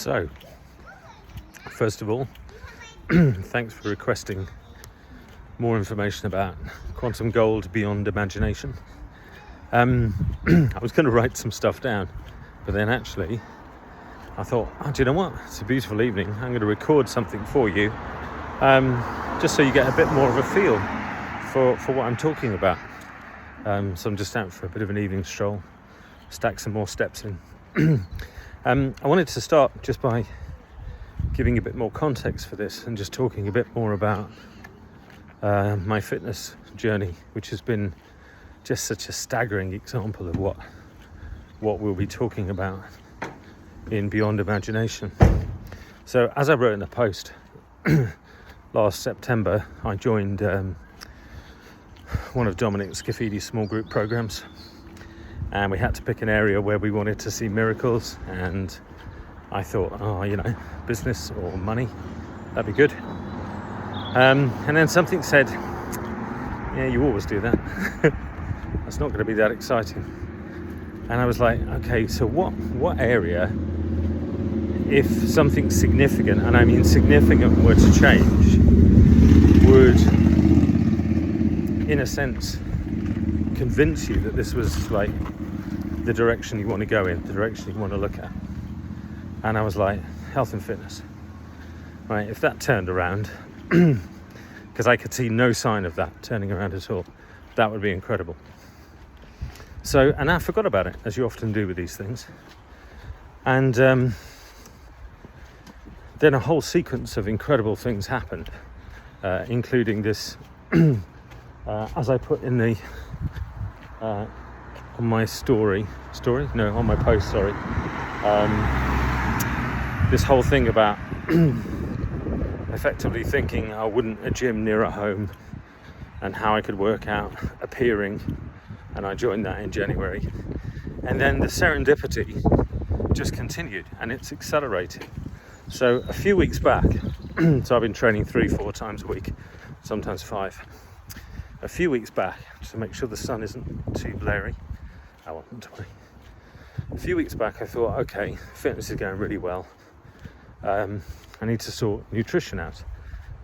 So, first of all, thanks for requesting more information about quantum gold beyond imagination. I was going to write some stuff down, but then actually I thought, do you know what? It's a beautiful evening. I'm going to record something for you, just so you get a bit more of a feel for what I'm talking about. So I'm just out for a bit of an evening stroll, stack some more steps in. I wanted to start just by giving a bit more context for this and just talking a bit more about my fitness journey, which has been just such a staggering example of what we'll be talking about in Beyond Imagination. So as I wrote in a post last September, I joined one of Dominic Scaffidi's small group programs, and we had to pick an area where we wanted to see miracles, and I thought, business or money, that'd be good. And then something said, yeah, you always do that. That's not going to be that exciting. And I was like, okay, so what area, if something significant, and I mean significant, were to change, would, in a sense, convince you that this was like the direction you want to go in, the direction you want to look at? And I was like, health and fitness. Right, if that turned around, because I could see no sign of that turning around at all, that would be incredible. So, and I forgot about it, as you often do with these things. And then a whole sequence of incredible things happened, including this, as I put in the, on my on my post, this whole thing about effectively thinking, wouldn't a gym nearer home, and how I could work out appearing, and I joined that in January. And then the serendipity just continued, and it's accelerated. So a few weeks back, so I've been training 3-4 times a week, sometimes 5. A few weeks back, just to make sure the sun isn't too blurry, I want them to be. A few weeks back I thought, okay, fitness is going really well. I need to sort nutrition out.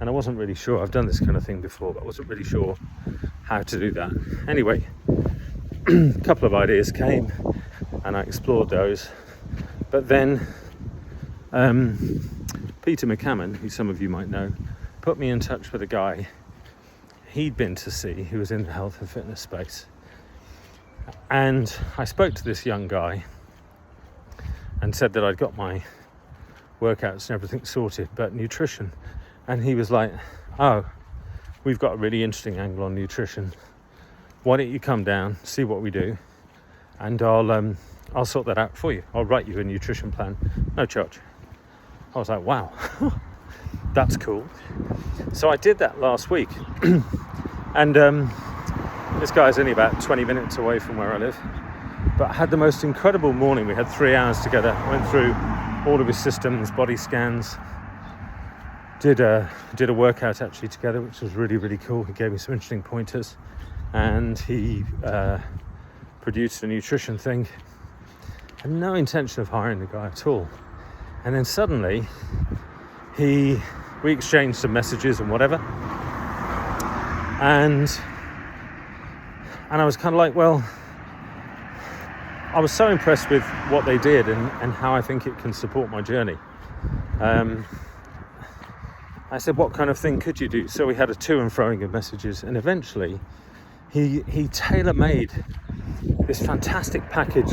And I wasn't really sure, I've done this kind of thing before, but I wasn't really sure how to do that. Anyway, a couple of ideas came and I explored those. But then Peter McCammon, who some of you might know, put me in touch with a guy he'd been to see who was in the health and fitness space. And I spoke to this young guy and said that I'd got my workouts and everything sorted, but nutrition. And he was like, we've got a really interesting angle on nutrition. Why don't you come down, see what we do, and I'll sort that out for you. I'll write you a nutrition plan, no charge. I was like, wow, that's cool. So I did that last week. And this guy's only about 20 minutes away from where I live, but I had the most incredible morning. We had 3 hours together, went through all of his systems, body scans, did a workout actually together, which was really, really cool. He gave me some interesting pointers, and he produced a nutrition thing. I had no intention of hiring the guy at all. And then suddenly we exchanged some messages and whatever, and I was kind of like, well, I was so impressed with what they did and how I think it can support my journey. I said, what kind of thing could you do? So we had a to and froing of messages, and eventually he tailor-made this fantastic package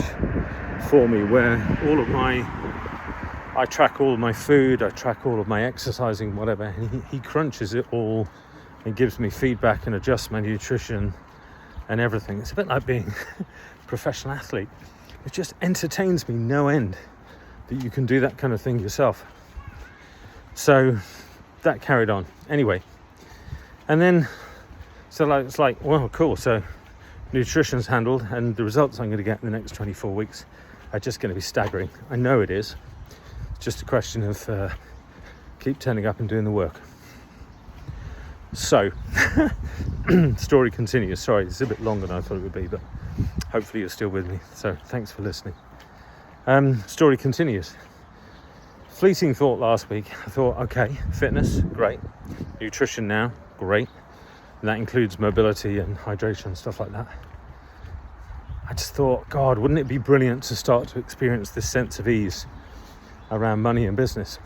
for me where I track all of my food, I track all of my exercising, whatever, and he crunches it all and gives me feedback and adjusts my nutrition and everything. It's a bit like being a professional athlete. It just entertains me no end that you can do that kind of thing yourself. So that carried on. Anyway, and then it's like, well, cool. So nutrition's handled, and the results I'm going to get in the next 24 weeks are just going to be staggering. I know it is. It's just a question of keep turning up and doing the work. So, story continues. Sorry, it's a bit longer than I thought it would be, but hopefully you're still with me. So, thanks for listening. Story continues. fleeting thought last week. I thought, okay, fitness, great. Nutrition now, great. And that includes mobility and hydration and stuff like that. I just thought, God, wouldn't it be brilliant to start to experience this sense of ease around money and business?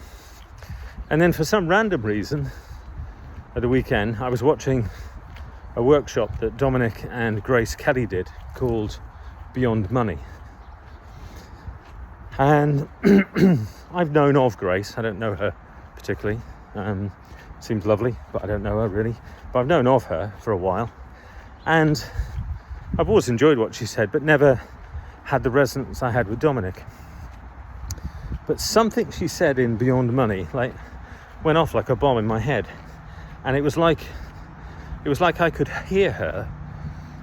And then for some random reason, at the weekend, I was watching a workshop that Dominic and Grace Kelly did called Beyond Money. And I've known of Grace. I don't know her particularly. Seems lovely, but I don't know her really. But I've known of her for a while. And I've always enjoyed what she said, but never had the resonance I had with Dominic. But something she said in Beyond Money, like, went off like a bomb in my head. And it was like I could hear her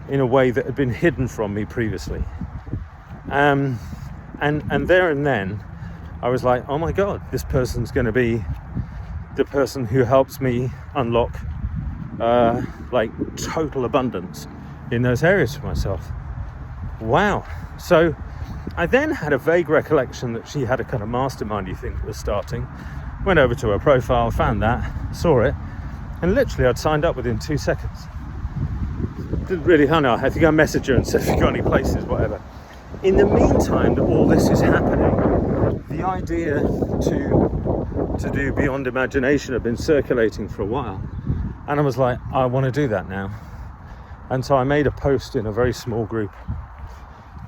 in a way that had been hidden from me previously. And there and then, I was like, oh my God, this person's going to be the person who helps me unlock like total abundance in those areas for myself. Wow. So I then had a vague recollection that she had a kind of mastermindy thing that was starting. Went over to her profile, found that, saw it, and literally I'd signed up within 2 seconds. Didn't really, I think I messaged her and said, if you got any places, whatever. In the meantime that all this is happening, the idea to do Beyond Imagination had been circulating for a while. And I was like, I want to do that now. And so I made a post in a very small group.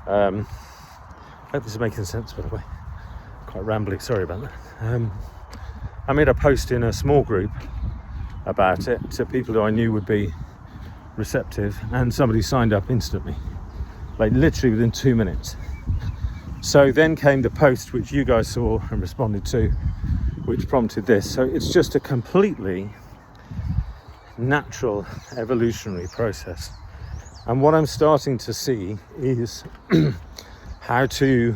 I hope this is making sense, by the way. Quite rambly, sorry about that. I made a post in a small group about it to people who I knew would be receptive, and somebody signed up instantly, like literally within 2 minutes. So then came the post which you guys saw and responded to, which prompted this. So it's just a completely natural evolutionary process. And what I'm starting to see is how to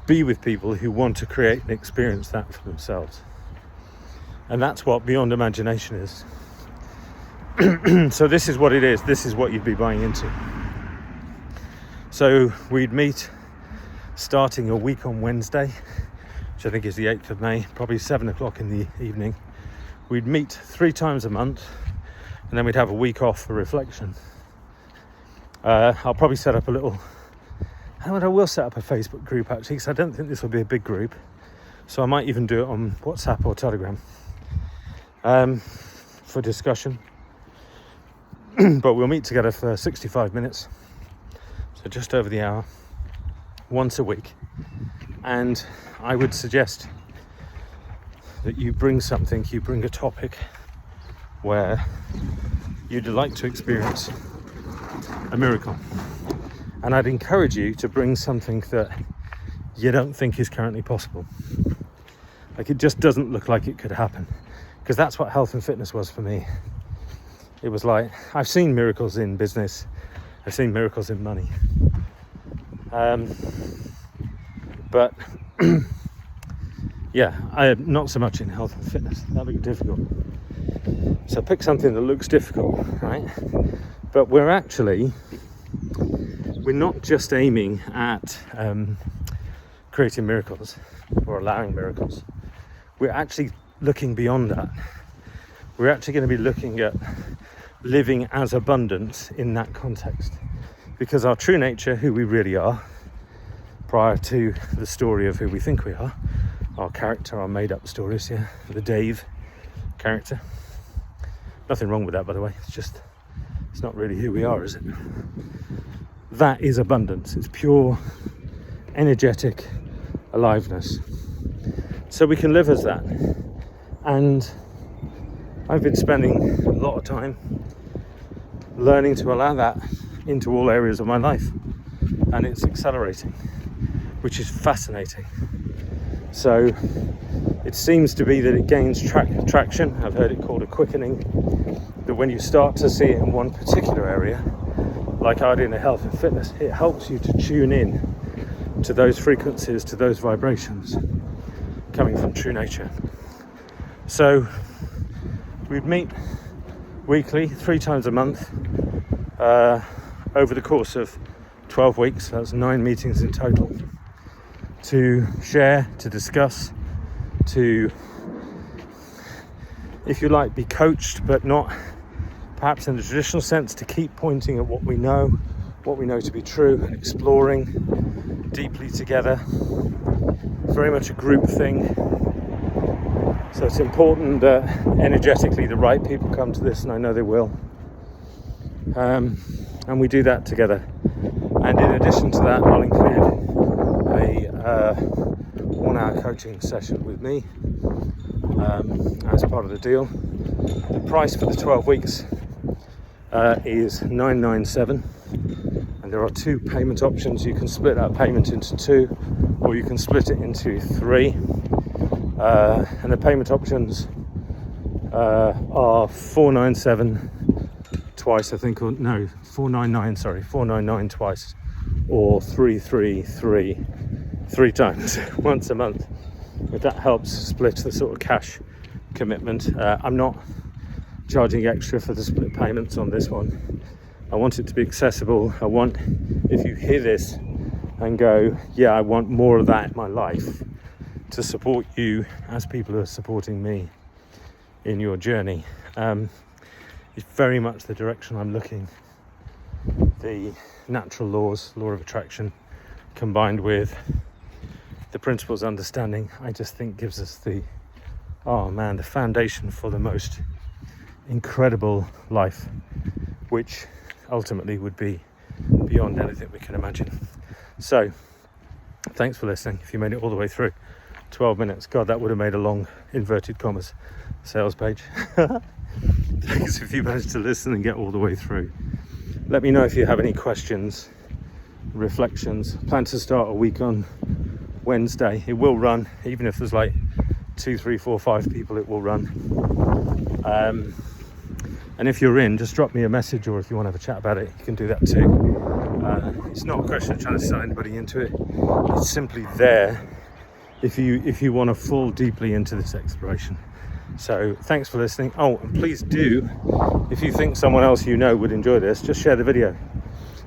be with people who want to create and experience that for themselves. And that's what Beyond Imagination is. So this is what it is. This is what you'd be buying into. So we'd meet starting a week on Wednesday, which I think is the 8th of May, probably 7 o'clock in the evening. We'd meet 3 times a month, and then we'd have a week off for reflection. I'll probably set up a little, I will set up a Facebook group actually, because I don't think this will be a big group. So I might even do it on WhatsApp or Telegram for discussion. But we'll meet together for 65 minutes, so just over the hour, once a week. And I would suggest that you bring something, you bring a topic where you'd like to experience a miracle. And I'd encourage you to bring something that you don't think is currently possible. Like, it just doesn't look like it could happen. Because that's what health and fitness was for me. It was like, I've seen miracles in business, I've seen miracles in money. But yeah, not so much in health and fitness. That looked difficult. So pick something that looks difficult, right? But we're not just aiming at creating miracles or allowing miracles. We're actually looking beyond that. We're actually going to be looking at living as abundance in that context. Because our true nature, who we really are, prior to the story of who we think we are, our character, our made-up stories, yeah, the Dave character. Nothing wrong with that, by the way. It's not really who we are, is it? That is abundance. It's pure, energetic aliveness. So we can live as that. And I've been spending a lot of time learning to allow that into all areas of my life. And it's accelerating, which is fascinating. So it seems to be that it gains traction. I've heard it called a quickening. That when you start to see it in one particular area, like I did in health and fitness, it helps you to tune in to those frequencies, to those vibrations coming from true nature. So we'd meet weekly, 3 times a month, over the course of 12 weeks. That's 9 meetings in total, to share, to discuss, to, if you like, be coached, but not perhaps in the traditional sense, to keep pointing at what we know to be true, and exploring deeply together. Very much a group thing. So it's important that energetically the right people come to this, and I know they will. And we do that together. And in addition to that, I'll include a 1-hour coaching session with me as part of the deal. The price for the 12 weeks is $997, and there are 2 payment options. You can split that payment into 2, or you can split it into 3. And the payment options are $497 twice, I think, or no, $499 twice, or $333 3 times once a month. If that helps split the sort of cash commitment. I'm not charging extra for the split payments on this one. I want it to be accessible. I want, if you hear this and go, yeah, I want more of that in my life, to support you as people who are supporting me in your journey. It's very much the direction I'm looking. The natural laws, law of attraction, combined with the principles understanding, I just think gives us the foundation for the most incredible life, which ultimately would be beyond anything we can imagine. So thanks for listening. If you made it all the way through 12 minutes, God, that would have made a long inverted commas sales page. Thanks if you managed to listen and get all the way through. Let me know if you have any questions, reflections. Plan to start a week on Wednesday. It will run, even if there's like 2, 3, 4, 5 people, it will run. And if you're in, just drop me a message, or if you want to have a chat about it, you can do that too. It's not a question of trying to sell anybody into it. It's simply there if you want to fall deeply into this exploration. So thanks for listening. Oh, and please do, if you think someone else you know would enjoy this, just share the video.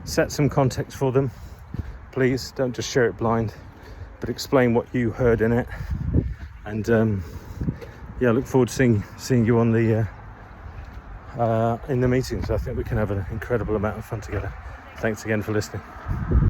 Set some context for them. Please don't just share it blind, but explain what you heard in it. And I look forward to seeing you on the in the meetings. I think we can have an incredible amount of fun together. Thanks again for listening.